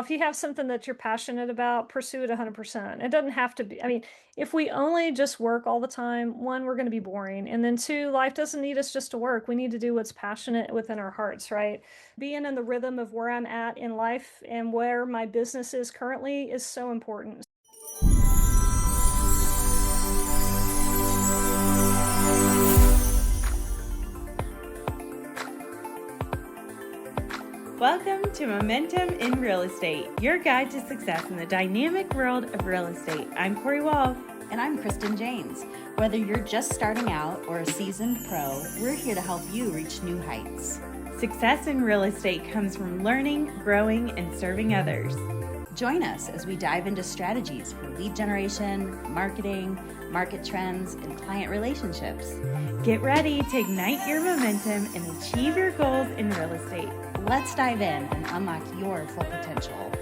If you have something that you're passionate about, pursue it 100%. It doesn't have to be, I mean, if we only just work all the time, one, we're going to be boring. And then two, life doesn't need us just to work. We need to do what's passionate within our hearts, right? Being in the rhythm of where I'm at in life and where my business is currently is so important. Welcome to Momentum in Real Estate, your guide to success in the dynamic world of real estate. I'm Cory. And I'm Kristin James. Whether you're just starting out or a seasoned pro, we're here to help you reach new heights. Success in real estate comes from learning, growing, and serving others. Join us as we dive into strategies for lead generation, marketing, market trends, and client relationships. Get ready to ignite your momentum and achieve your goals in real estate. Let's dive in and unlock your full potential.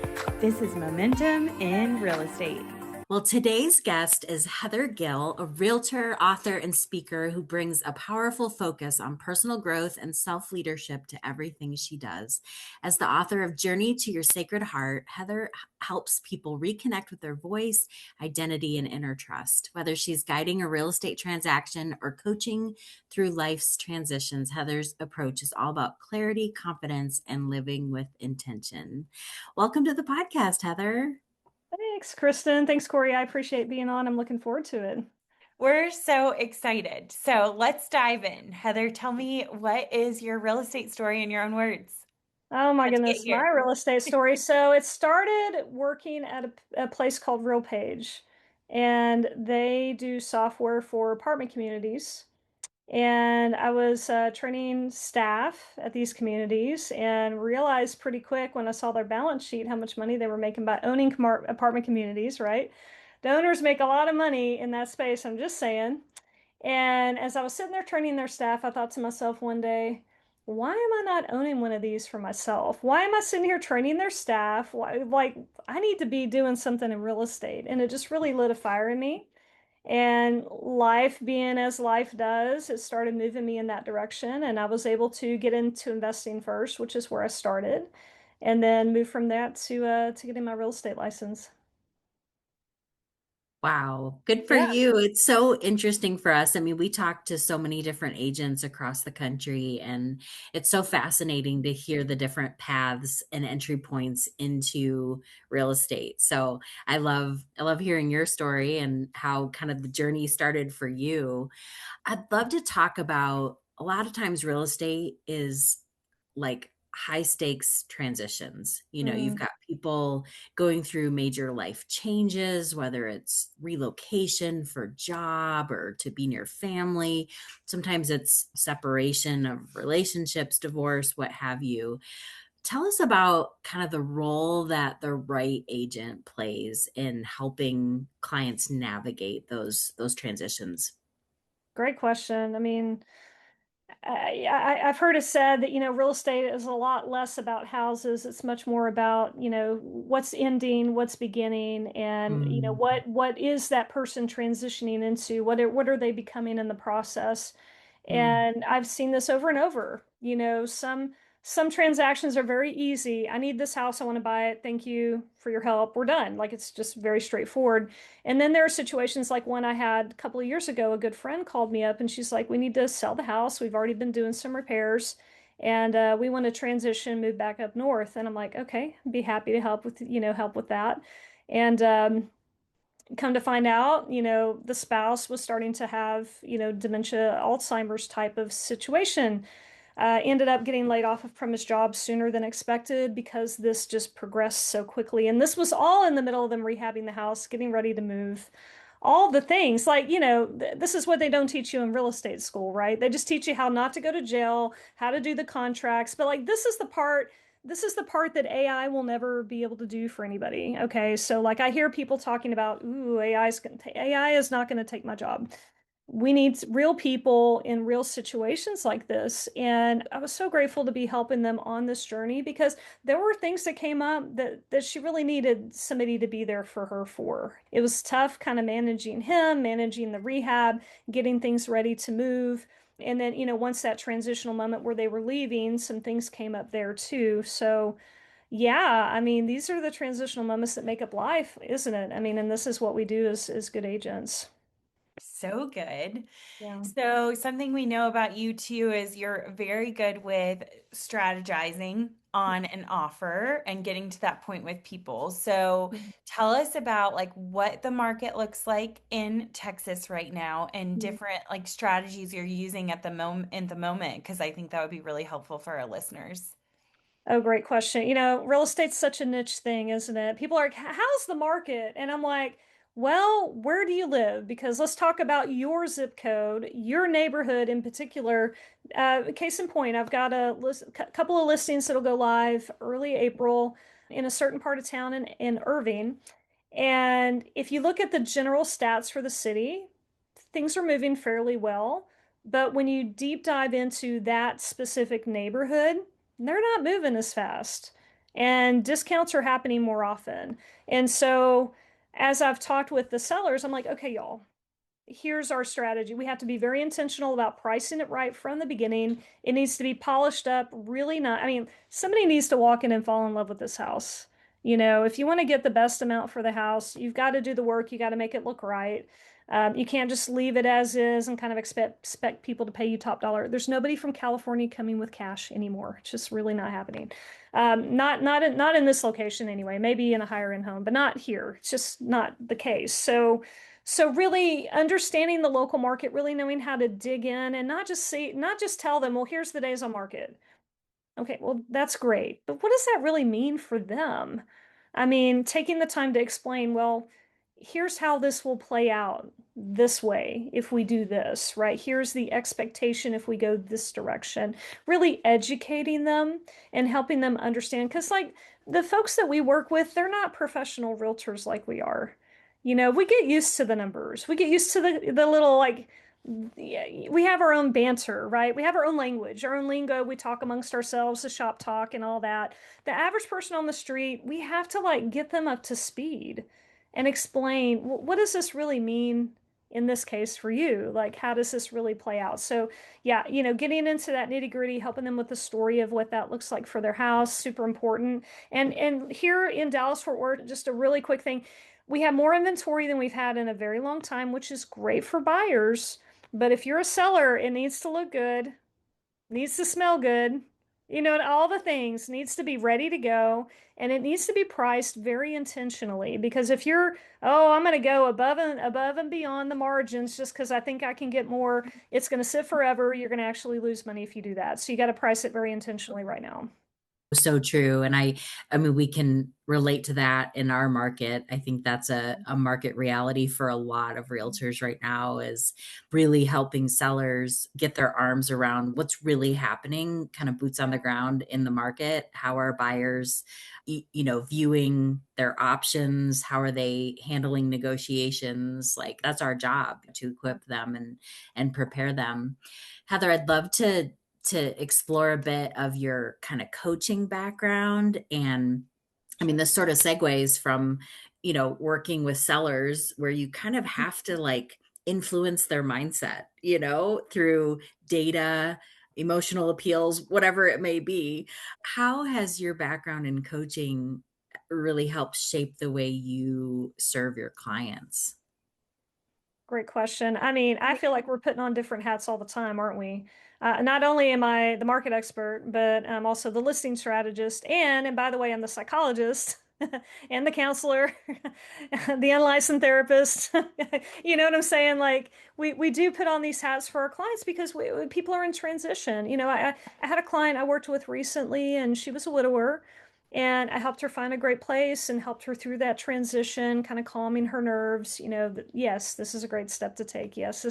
This is Momentum in Real Estate. Well, today's guest is Heather Gill, a realtor, author, and speaker who brings a powerful focus on personal growth and self-leadership to everything she does. As the author of Journey to Your Sacred Heart, Heather helps people reconnect with their voice, identity, and inner trust. Whether she's guiding a real estate transaction or coaching through life's transitions, Heather's approach is all about clarity, confidence, and living with intention. Welcome to the podcast, Heather. Thanks, Kristin. Thanks, Cory. I appreciate being on. I'm looking forward to it. We're so excited. So let's dive in. Heather, tell me, what is your real estate story in your own words? Oh my How'd you get goodness, my here? real estate story. So it started working at a place called RealPage, and they do software for apartment communities. And I was training staff at these communities and realized pretty quick when I saw their balance sheet how much money they were making by owning apartment communities, right? The owners make a lot of money in that space, I'm just saying. And as I was sitting there training their staff, I thought to myself one day, why am I not owning one of these for myself? Why am I sitting here training their staff? Why, like, I need to be doing something in real estate. And it just really lit a fire in me. And life being as life does, it started moving me in that direction. And I was able to get into investing first, which is where I started, and then move from that to getting my real estate license. Wow, good for Yeah. you. It's so interesting for us. I mean, we talk to so many different agents across the country, and it's so fascinating to hear the different paths and entry points into real estate. So I love hearing your story and how kind of the journey started for you. I'd love to talk about a lot of times real estate is like high stakes transitions. You know, you've Mm. got people going through major life changes, whether it's relocation for job or to be near family. Sometimes it's separation of relationships, divorce, what have you. Tell us about kind of the role that the right agent plays in helping clients navigate those transitions. Great question. I mean, I've heard it said that, real estate is a lot less about houses. It's much more about, what's ending, what's beginning, and, Mm, what is that person transitioning into? What are they becoming in the process? mm. And I've seen this over and over. Some transactions are very easy. I need this house. I want to buy it. Thank you for your help. We're done. Like it's just very straightforward. And then there are situations like one I had a couple of years ago. A good friend called me up and she's like, "We need to sell the house. We've already been doing some repairs, and we want to transition, move back up north." And I'm like, "Okay, be happy to help with that." And come to find out, the spouse was starting to have, dementia, Alzheimer's type of situation. Ended up getting laid off from his job sooner than expected because this just progressed so quickly. And this was all in the middle of them rehabbing the house, getting ready to move. All the things like, this is what they don't teach you in real estate school, right? They just teach you how not to go to jail, how to do the contracts. But like, this is the part that AI will never be able to do for anybody. Okay. So like I hear people talking about, ooh, AI is not going to take my job. We need real people in real situations like this. And I was so grateful to be helping them on this journey because there were things that came up that she really needed somebody to be there for her for. It was tough kind of managing him, managing the rehab, getting things ready to move. And then, once that transitional moment where they were leaving, some things came up there too. So yeah, I mean, these are the transitional moments that make up life, isn't it? I mean, and this is what we do as good agents. So good. Yeah. So, something we know about you too is you're very good with strategizing on an offer and getting to that point with people. So, tell us about like what the market looks like in Texas right now and Mhm. different like strategies you're using at the moment, because I think that would be really helpful for our listeners. Oh, great question. You know, real estate's such a niche thing, isn't it? People are like, how's the market? And I'm like, well, where do you live? Because let's talk about your zip code, your neighborhood in particular. Case in point, I've got couple of listings that'll go live early April in a certain part of town in Irving. And if you look at the general stats for the city, things are moving fairly well. But when you deep dive into that specific neighborhood, they're not moving as fast. And discounts are happening more often. And so, as I've talked with the sellers, I'm like, okay, y'all, here's our strategy. We have to be very intentional about pricing it right from the beginning. It needs to be polished up, really not. I mean, somebody needs to walk in and fall in love with this house. You know, if you want to get the best amount for the house, you've got to do the work. You got to make it look right. You can't just leave it as is and kind of expect people to pay you top dollar. There's nobody from California coming with cash anymore. It's just really not happening. Not in this location anyway. Maybe in a higher end home, but not here. It's just not the case. So really understanding the local market, really knowing how to dig in and not just tell them, well, here's the days on market. Okay, well, that's great. But what does that really mean for them? I mean, taking the time to explain, well, here's how this will play out this way if we do this, right? Here's the expectation if we go this direction. Really educating them and helping them understand. Because, like, the folks that we work with, they're not professional realtors like we are. You know, we get used to the numbers. We get used to the little like yeah, we have our own banter, right? We have our own language, our own lingo. We talk amongst ourselves, the shop talk and all that. The average person on the street, we have to like get them up to speed and explain what does this really mean in this case for you? Like, how does this really play out? So, yeah, you know, getting into that nitty gritty, helping them with the story of what that looks like for their house, super important. And here in Dallas Fort Worth, just a really quick thing, we have more inventory than we've had in a very long time, which is great for buyers. But if you're a seller, it needs to look good, needs to smell good, you know, and all the things needs to be ready to go. And it needs to be priced very intentionally because if you're, oh, I'm going to go above and beyond the margins just because I think I can get more, it's going to sit forever. You're going to actually lose money if you do that. So you got to price it very intentionally right now. So true. And I mean, we can relate to that in our market. I think that's a market reality for a lot of realtors right now is really helping sellers get their arms around what's really happening, kind of boots on the ground in the market. How are buyers, viewing their options? How are they handling negotiations? Like that's our job to equip them and prepare them. Heather, I'd love to explore a bit of your kind of coaching background. And I mean, this sort of segues from, working with sellers where you kind of have to like influence their mindset, through data, emotional appeals, whatever it may be. How has your background in coaching really helped shape the way you serve your clients? Great question. I mean, I feel like we're putting on different hats all the time, aren't we? Not only am I the market expert, but I'm also the listing strategist. And by the way, I'm the psychologist and the counselor, the unlicensed therapist. You know what I'm saying? Like we do put on these hats for our clients because people are in transition. You know, I had a client I worked with recently and she was a widower. And I helped her find a great place and helped her through that transition, kind of calming her nerves. You know, yes, this is a great step to take. Yes,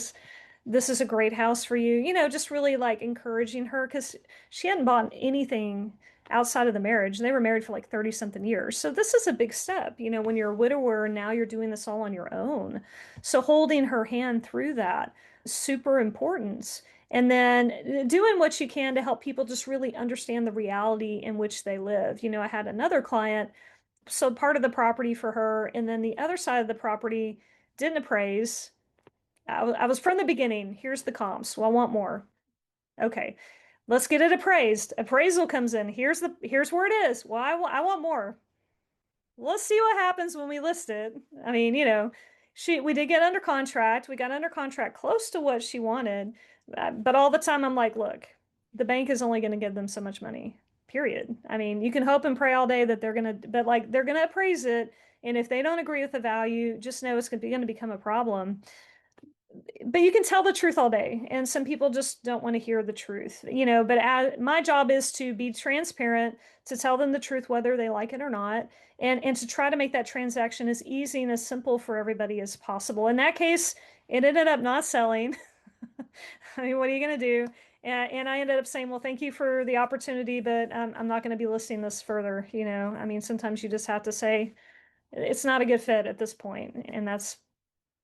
this is a great house for you. You know, just really like encouraging her because she hadn't bought anything outside of the marriage. They were married for like 30 something years. So this is a big step. You know, when you're a widower and now you're doing this all on your own. So holding her hand through that, super important. And then doing what you can to help people just really understand the reality in which they live. You know, I had another client, so part of the property for her, and then the other side of the property didn't appraise. I was from the beginning. Here's the comps. Well, I want more. Okay. Let's get it appraised. Appraisal comes in. Here's where it is. Well, I want more. Let's see what happens when we list it. I mean, we did get under contract. We got under contract close to what she wanted. But all the time I'm like, look, the bank is only going to give them so much money. Period. I mean, you can hope and pray all day that but like they're going to appraise it. And if they don't agree with the value, just know it's going to become a problem. But you can tell the truth all day, and some people just don't want to hear the truth, but my job is to be transparent, to tell them the truth whether they like it or not, and to try to make that transaction as easy and as simple for everybody as possible. In that case, it ended up not selling. I mean, what are you going to do? And I ended up saying, well, thank you for the opportunity, but I'm not going to be listing this further. I mean, sometimes you just have to say it's not a good fit at this point, and that's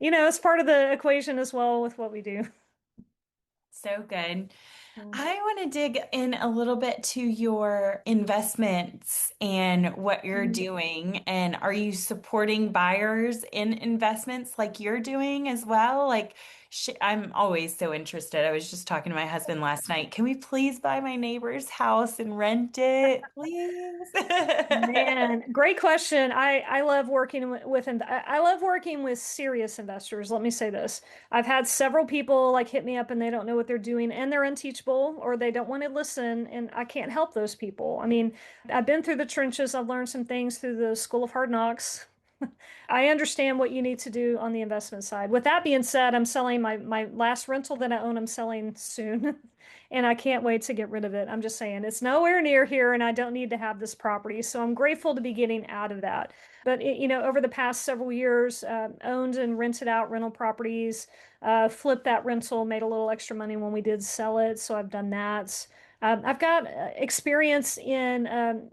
it's part of the equation as well with what we do. So good. Yeah. I want to dig in a little bit to your investments and what you're doing. And are you supporting buyers in investments like you're doing as well? Like, I'm always so interested. I was just talking to my husband last night. Can we please buy my neighbor's house and rent it, please? Man, great question. I love working I love working with serious investors. Let me say this. I've had several people like hit me up and they don't know what they're doing and they're unteachable or they don't want to listen, and I can't help those people. I mean, I've been through the trenches. I've learned some things through the School of Hard Knocks. I understand what you need to do on the investment side. With that being said, I'm selling my last rental that I own, I'm selling soon. And I can't wait to get rid of it. I'm just saying it's nowhere near here and I don't need to have this property. So I'm grateful to be getting out of that. But over the past several years, owned and rented out rental properties, flipped that rental, made a little extra money when we did sell it. So I've done that. I've got experience in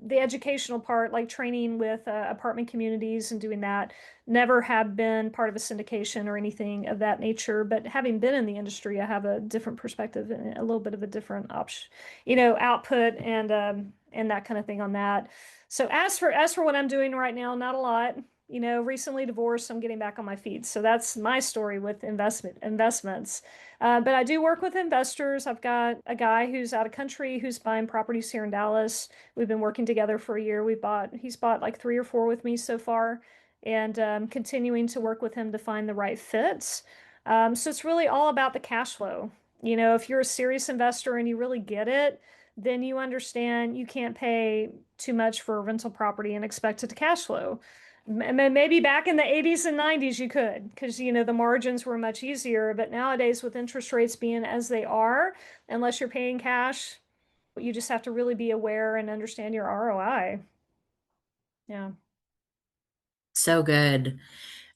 the educational part, like training with apartment communities and doing that. Never have been part of a syndication or anything of that nature, but having been in the industry, I have a different perspective and a little bit of a different option, output and that kind of thing on that. So as for what I'm doing right now, not a lot. Recently divorced, I'm getting back on my feet. So that's my story with investments. But I do work with investors. I've got a guy who's out of country who's buying properties here in Dallas. We've been working together for a year. He's bought like 3 or 4 with me so far, and continuing to work with him to find the right fits. So it's really all about the cash flow. If you're a serious investor and you really get it, then you understand you can't pay too much for a rental property and expect it to cash flow. Maybe back in the 80s and 90s you could, because the margins were much easier. But nowadays, with interest rates being as they are, unless you're paying cash, you just have to really be aware and understand your ROI. Yeah. So good.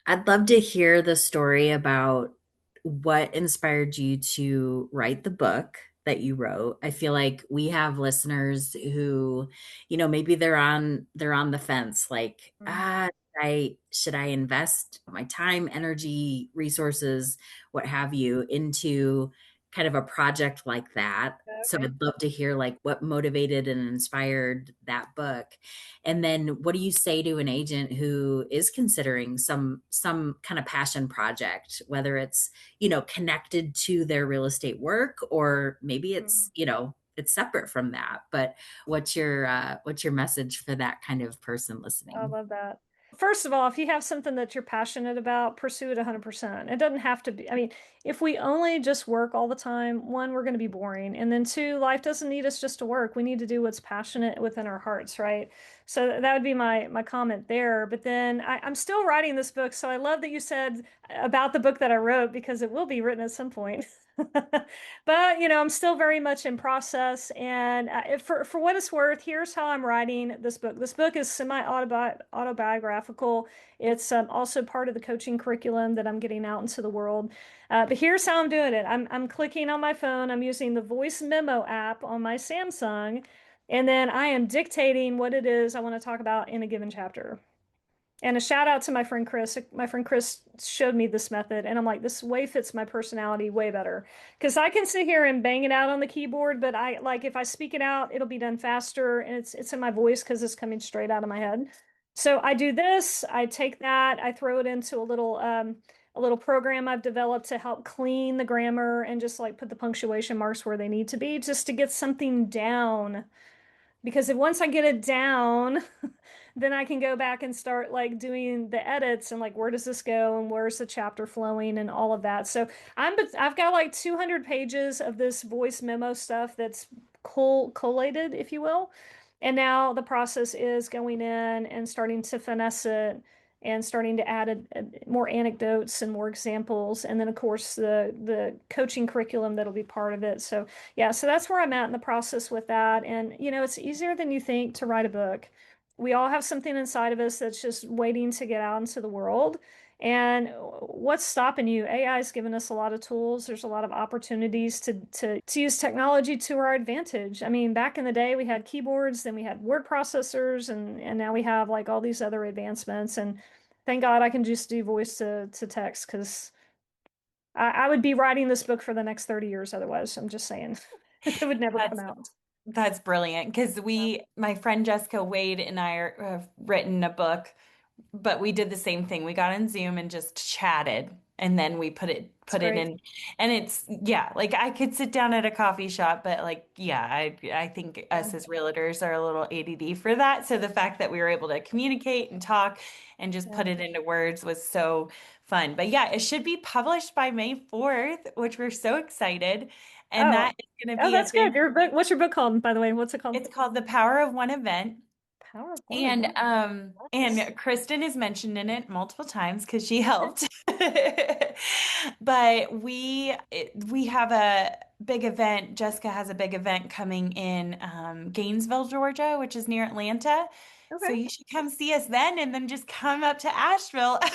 I'd love to hear the story about what inspired you to write the book that you wrote. I feel like we have listeners who, maybe they're on the fence, like, should I invest my time, energy, resources, what have you, into kind of a project like that. So Okay. I'd love to hear like what motivated and inspired that book. And then what do you say to an agent who is considering some kind of passion project, whether it's, connected to their real estate work, or maybe it's, it's separate from that. But what's your message for that kind of person I listening? love that. First of all, if you have something that you're passionate about, pursue it 100%. It doesn't have to be, I mean, if we only just work all the time, one, we're going to be boring. And then two, life doesn't need us just to work. We need to do what's passionate within our hearts, right? So that would be my comment there. But then I'm still writing this book. So I love that you said about the book that I wrote, because it will be written at some point. But I'm still very much in process. And for what it's worth, here's how I'm writing this book. This book is semi-autobiographical. It's also part of the coaching curriculum that I'm getting out into the world. But here's how I'm doing it. I'm clicking on my phone. I'm using the voice memo app on my Samsung, and then I am dictating what it is I want to talk about in a given chapter. And a shout out to my friend Chris. My friend Chris showed me this method, and I'm like, this way fits my personality way better. Because I can sit here and bang it out on the keyboard, but I like if I speak it out, it'll be done faster, and it's in my voice because it's coming straight out of my head. So I do this. I take that. I throw it into a little a little program I've developed to help clean the grammar and just like put the punctuation marks where they need to be, just to get something down. Because if once I get it down, then I can go back and start like doing the edits and like where does this go and where's the chapter flowing and all of that. So I've got like 200 pages of this voice memo stuff that's collated, if you will. And now the process is going in and starting to finesse it and starting to add more anecdotes and more examples. And then of course the coaching curriculum that'll be part of it. So yeah, so that's where I'm at in the process with that. And you know, it's easier than you think to write a book. We all have something inside of us that's just waiting to get out into the world. And what's stopping you? AI has given us a lot of tools. There's a lot of opportunities to use technology to our advantage. I mean, back in the day, we had keyboards, then we had word processors, and now we have like all these other advancements. And thank God I can just do voice to text because I would be writing this book for the next 30 years otherwise. I'm just saying it would never come That's out. that's brilliant because my friend Jessica Wade and I have written a book, but we did the same thing. We got on Zoom and just chatted, and then we It's put it great. in, and it's yeah, like I could sit down at a coffee shop, but like yeah, I think Yeah. us as realtors are a little ADD for that. So the fact that we were able to communicate and talk and just Yeah. put it into words was so fun. But yeah, it should be published by May 4th, which we're so excited. And Oh, that is going to oh, be that's at good. the Your book, what's your book called, by the way? What's it called? it's called The Power of One Event. Power of One Event. And Nice. Kristin is mentioned in it multiple times because she Okay. helped. But we have a big event. Jessica has a big event coming in Gainesville, Georgia, which is near Atlanta. So Okay. you should come see us then and then just come up to Asheville. I'll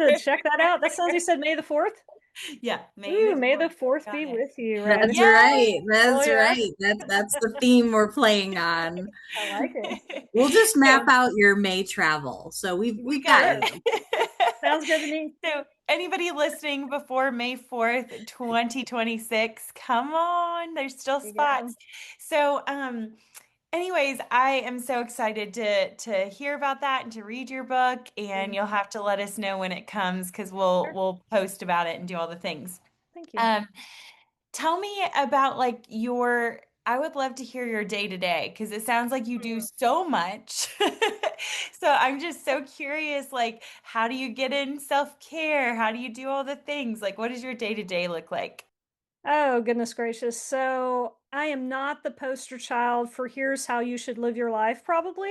have to check that out. That sounds, you said May the 4th? Yeah, May Ooh, the May the 4th. 4th Got be it. with you, right? That's Yay! right. Oh, That's yeah. right. That's the theme we're playing on. I like it. We'll just map So out your May travel. So We we've got got it. you. Sounds good to me. So, anybody listening before May 4th, 2026, come on, there's still There you go. spots. So, anyways, I am so excited to hear about that and to read your book, and Mm, you'll have to let us know when it comes because sure. we'll post about it and do all the things. Thank you. Um, Tell me about like I would love to hear your day to day because it sounds like you do Hmm. so much. So I'm just so curious, like, how do you get in self-care? How do you do all the things? Like, what does your day to day look like? Oh, goodness gracious. So I am not the poster child for here's how you should live your life, probably.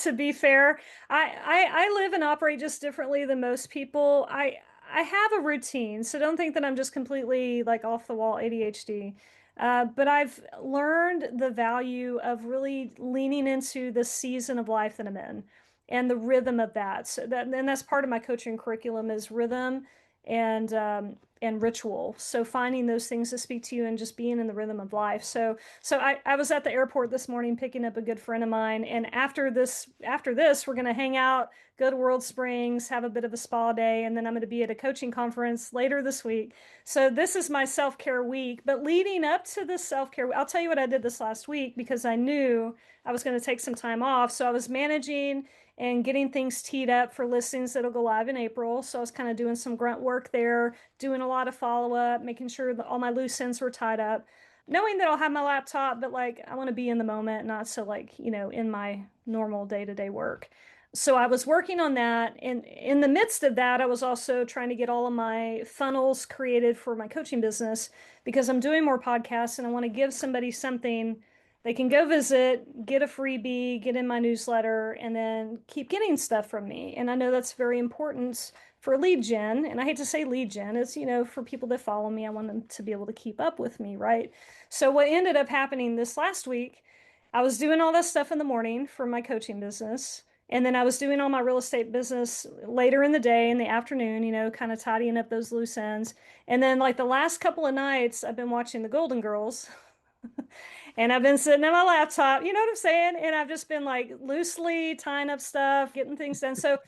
To be fair, I live and operate just differently than most people. I have a routine, so don't think that I'm just completely like off the wall ADHD. But I've learned the value of really leaning into the season of life that I'm in and the rhythm of that. So that, and that's part of my coaching curriculum is rhythm and ritual. So finding those things that speak to you and just being in the rhythm of life. So I was at the airport this morning picking up a good friend of mine, and after this, we're gonna hang out, go to World Springs, have a bit of a spa day, and then I'm gonna be at a coaching conference later this week. So this is my self-care week. But leading up to this self-care, I'll tell you what I did this last week because I knew I was going to take some time off. So I was managing and getting things teed up for listings that'll go live in April. So I was kind of doing some grunt work there, doing a lot of follow up, making sure that all my loose ends were tied up, knowing that I'll have my laptop, but like I want to be in the moment, not so like, in my normal day to day work. So I was working on that. And in the midst of that, I was also trying to get all of my funnels created for my coaching business because I'm doing more podcasts and I want to give somebody something they can go visit, get a freebie, get in my newsletter, and then keep getting stuff from me. And I know that's very important for lead gen. And I hate to say lead gen, it's, for people that follow me, I want them to be able to keep up with me, right? So what ended up happening this last week, I was doing all this stuff in the morning for my coaching business. And then I was doing all my real estate business later in the day, in the afternoon, kind of tidying up those loose ends. And then, like the last couple of nights, I've been watching the Golden Girls. And I've been sitting at my laptop, you know what I'm saying? And I've just been like loosely tying up stuff, getting things done. So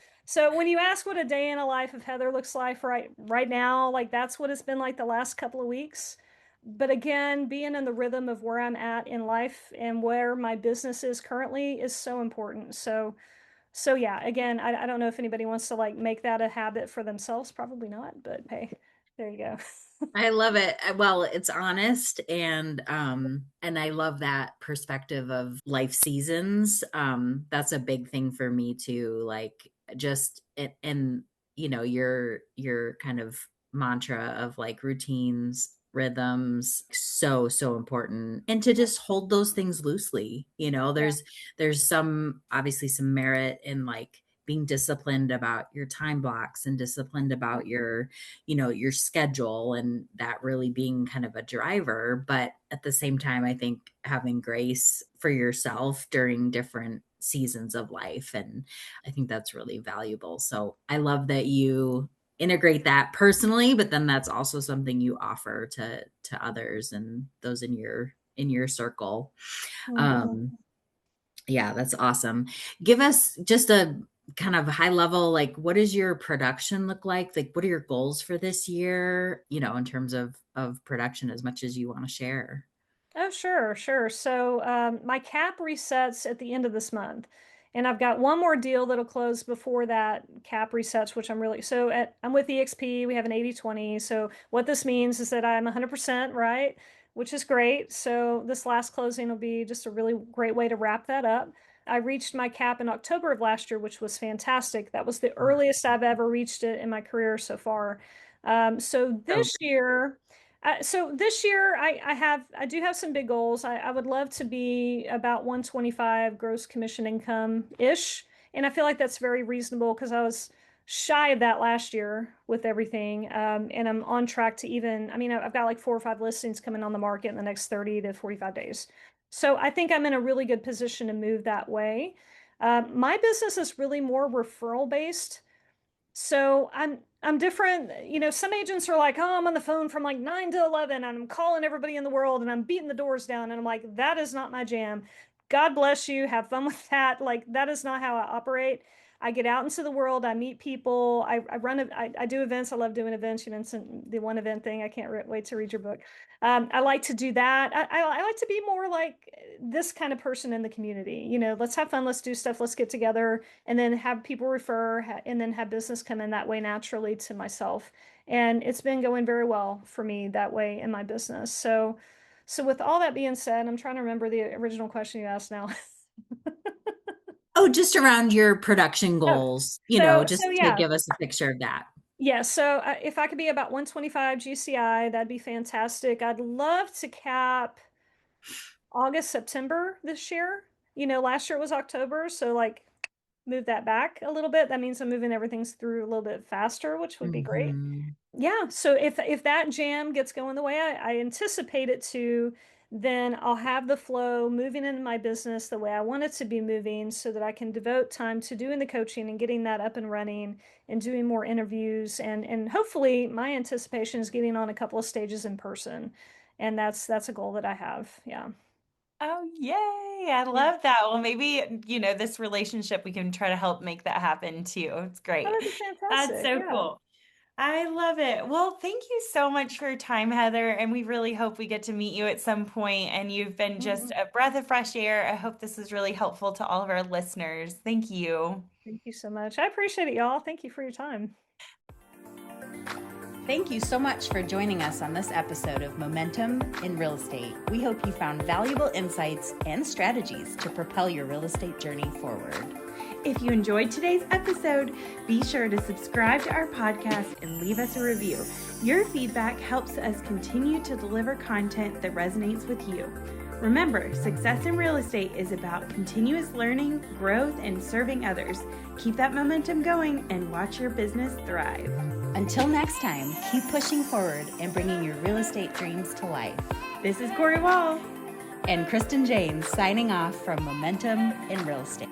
when you ask what a day in a life of Heather looks like right now, like that's what it's been like the last couple of weeks. But again, being in the rhythm of where I'm at in life and where my business is currently is so important. So So yeah, again, I don't know if anybody wants to like make that a habit for themselves. Probably not, but hey, there you go. I love it. Well, it's honest and I love that perspective of life seasons. That's a big thing for me too. Like just and you know, your kind of mantra of like routines, rhythms, so important. And to just hold those things loosely. You know, Yeah. there's some obviously some merit in like being disciplined about your time blocks and disciplined about your, you know, your schedule and that really being kind of a driver. But at the same time, I think having grace for yourself during different seasons of life. And I think that's really valuable. So I love that you integrate that personally, but then that's also something you offer to others and those in your circle. Mhm. Um, yeah, that's awesome. Give us just a kind of high level, like what does your production look like? Like what are your goals for this year, you know, in terms of production as much as you want to share? Oh, sure, sure. So my cap resets at the end of this month, and I've got one more deal that'll close before that cap resets, which I'm really I'm with EXP. We have an 80/20. So what this means is that I'm 100% right, which is great. So this last closing will be just a really great way to wrap that up. I reached my cap in October of last year, which was fantastic. That was the earliest I've ever reached it in my career so far. So So this year. I do have some big goals. I would love to be about 125 gross commission income ish. And I feel like that's very reasonable because I was shy of that last year with everything. And I'm on track to even, I mean, I've got like 4 or 5 listings coming on the market in the next 30 to 45 days. So I think I'm in a really good position to move that way. My business is really more referral based. So I'm different. You know, some agents are like, oh, I'm on the phone from like 9 to 11 and I'm calling everybody in the world and I'm beating the doors down. And I'm like, that is not my jam. God bless you. Have fun with that. Like, that is not how I operate. I get out into the world. I meet people. I do events. I love doing events. You mentioned the one event thing. I can't wait to read your book. I like to do that. I like to be more like this kind of person in the community. You know, let's have fun. Let's do stuff. Let's get together and then have people refer and then have business come in that way naturally to myself. And it's been going very well for me that way in my business. So with all that being said, I'm trying to remember the original question you asked now. oh, just around your production Oh, goals, you know, so just to yeah. give us a picture of that. Yeah, so if I could be about 125 GCI, that'd be fantastic. I'd love to cap August, September this year. You know, last year it was October, so like move that back a little bit. That means I'm moving everything through a little bit faster, which would be great. Mhm. Yeah, so if that jam gets going the way I anticipate it to, then I'll have the flow moving into my business the way I want it to be moving so that I can devote time to doing the coaching and getting that up and running and doing more interviews and hopefully my anticipation is getting on a couple of stages in person. And that's a goal that I have. Yeah. Oh, yay. I Yeah. love that. Well, maybe, this relationship, we can try to help make that happen too. It's Oh, great. that'd be That's fantastic. so Yeah. cool. I love it. Well, thank you so much for your time, Heather. And we really hope we get to meet you at some point. And you've been just Mhm. a breath of fresh air. I hope this was really helpful to all of our listeners. Thank you. Thank you so much. I appreciate it, y'all. Thank you for your time. Thank you so much for joining us on this episode of Momentum in Real Estate. We hope you found valuable insights and strategies to propel your real estate journey forward. If you enjoyed today's episode, be sure to subscribe to our podcast and leave us a review. Your feedback helps us continue to deliver content that resonates with you. Remember, success in real estate is about continuous learning, growth, and serving others. Keep that momentum going and watch your business thrive. Until next time, keep pushing forward and bringing your real estate dreams to life. This is Cory Wall And Kristin James signing off from Momentum in Real Estate.